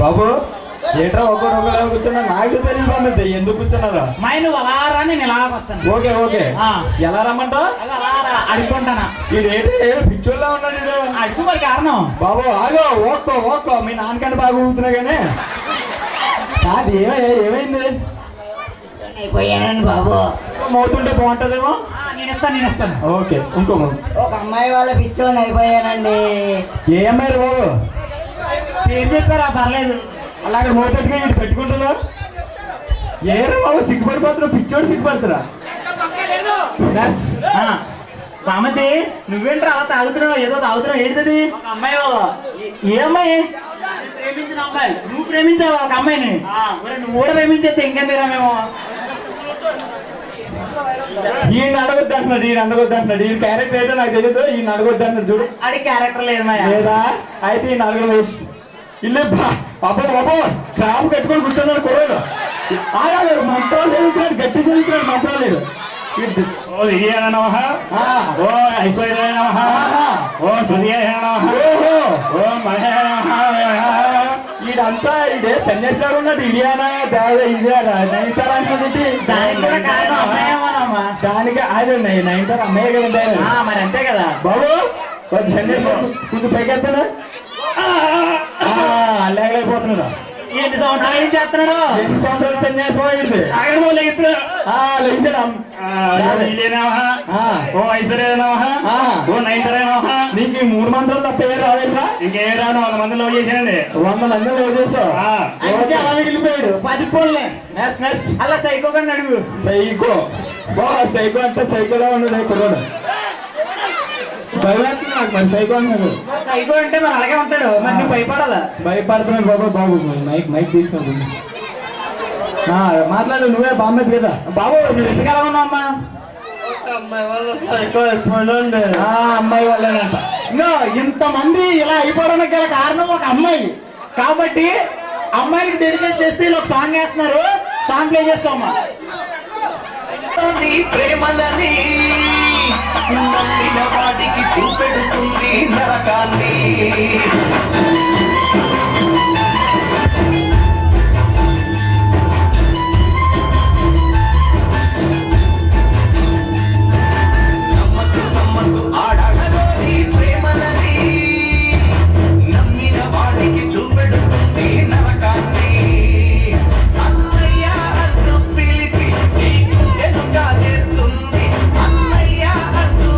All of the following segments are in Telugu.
బాబు ఏంట్రా ఒకరు కూర్చున్నా నాకు తెలియదు బాగుంది ఎందుకు కూర్చున్నారా మా నువ్వు అలా రా నేను ఇలా వస్తాను. ఓకే ఓకే ఎలా రమ్మంటావు అడుగుకుంటానా ఏంటి పిచ్చోళ్ళ ఉన్నాడు అడుగు మరి కారణం. బాబు ఆగో ఓక్కో మీ నాన్నకంటే బాగా ఊగుతున్నా కానీ కాదు ఏమైంది అయిపోయానండి బాబు. మోతుంటే బాగుంటుందేమో. నేను ఇస్తాను. ఓకే ఇంకో ఒక అమ్మాయి వాళ్ళ పిచ్చోని అయిపోయానండి. ఏ అమ్మాయి బాబు పేరు చెప్పారా పర్లేదు. అలాగే మోతట్టుగా ఇటు పెట్టుకుంటున్నా ఏరా బాబు సిగ్గుపడిపోతున్నా పిచ్చోడు సిగ్గుపడుతురా బామతి నువ్వేంట్రా అలా తాగుతున్నావు ఏదో తాగుతున్నావు ఏంటది ఒక అమ్మాయి వాళ్ళ ఏ అమ్మాయి ప్రేమించిన అమ్మాయి నువ్వు ప్రేమించావా ఒక అమ్మాయిని నువ్వు కూడా ప్రేమించేస్తే ఇంకెందుకురా మేము ఈయన అడగొద్దు అంటున్నాడు ఈయన క్యారెక్టర్ ఏంటో నాకు తెలియదు ఈయన అడగొద్దు అంటున్నాడు చూడు అది క్యారెక్టర్ లేదు లేదా అయితే ఈయన అడగడం వేస్ట్ ఇల్లు బాబో క్రామ్ కట్టుకొని కూర్చున్నాడు కుర్రాడు ఆగాడు మంత్రాలు చదువుతున్నాడు గట్టి చదువుతున్నాడు మంత్రాలు లేదు ఓ విజయాయ నమః ఓ ఐశ్వర్యాయ నమః ఓ సూర్యాయ నమః ఓ మహేయ నమః ఇదంతా ఇదే సన్యాసిలాగా ఉన్నాడు ఇడియానా ఇడియానా నైన్తారా అనుకుంటే దానికి అదే నైన్తారా అమ్మాయి కదా మరి అంతే కదా బాబు సన్యాసి కొంచెం పైకెత్తాడా లేకపోతున్నాడు ఎన్ని సంవత్సరాలు ఏం చేస్తున్నాడు 2 సంవత్సరాలు సన్యాసం అయింది ఓ ఐశ్వర్యాయ నమః ఓ నైన్తారాయ నమః నీకు ఈ 3 మందులు తప్ప ఏ రావేట్లా ఇంకేం రాను 100 మంది లవ్ చేశానండి 100 మంది లవ్ చేసావు అందుకే అలా మిగిలిపోయాడు 10 పోన్లే నెక్స్ట్ అలా సైకో కన్నా అడుగు సైకో సైకో అంటే సైకోలా ఉన్నాడు కుర్రాడు భయపడుతుంది నాకు మరి సైకో అన్నాడు సైకో అంటే మరి అలాగే ఉంటాడు మరి నువ్వు భయపడాలా భయపడుతున్నాడు బాబు మైక్ తీసుకుంటు మాట్లాడు నువ్వే బామ్మది కదా బాబు నువ్వు ఎందుకు ఎలా ఉన్నావు అమ్మా అమ్మాయి వాళ్ళ సైకో అయిపోయానండి. అమ్మాయి వాళ్ళేనంట ఇంకా ఇంతమంది ఇలా అయిపోవడానికి గల కారణం ఒక అమ్మాయి కాబట్టి అమ్మాయికి డెడికేట్ చేస్తే ఇలా ఒక సాంగ్ వేస్తున్నారు సాంగ్ ప్లే చేసుకోమ్మా ప్రేమలని నమ్మిన వాటికి చూపెడుతుంది నరకాన్ని నమ్మకు ఆడగలోని ప్రేమలని నమ్మిన వాడికి చూపెడుతుంది నరకాన్ని అన్నయ్య అంటూ పిలిచి నీ గుండెను కాజేస్తుంది అన్నయ్య అంటూ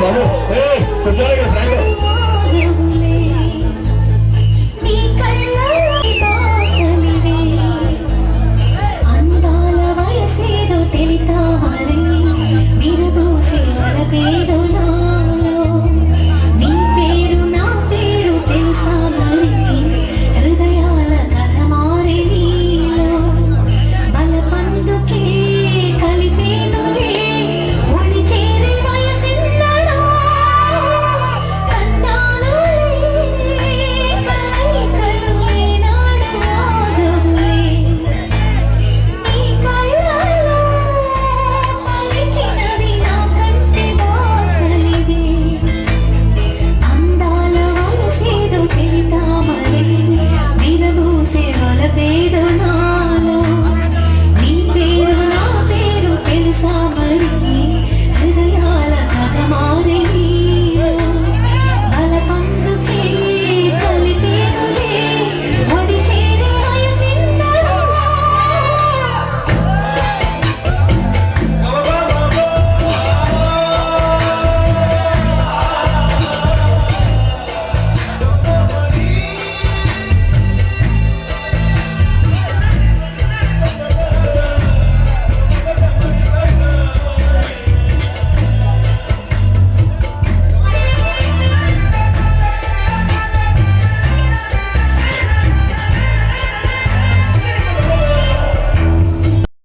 కూర్చోవాలి ఫ్రెండ్ నీ కళ్ళలో దాసలివే అందాల వయసేదో తెలితామరే విరబూసే అలపేదో నా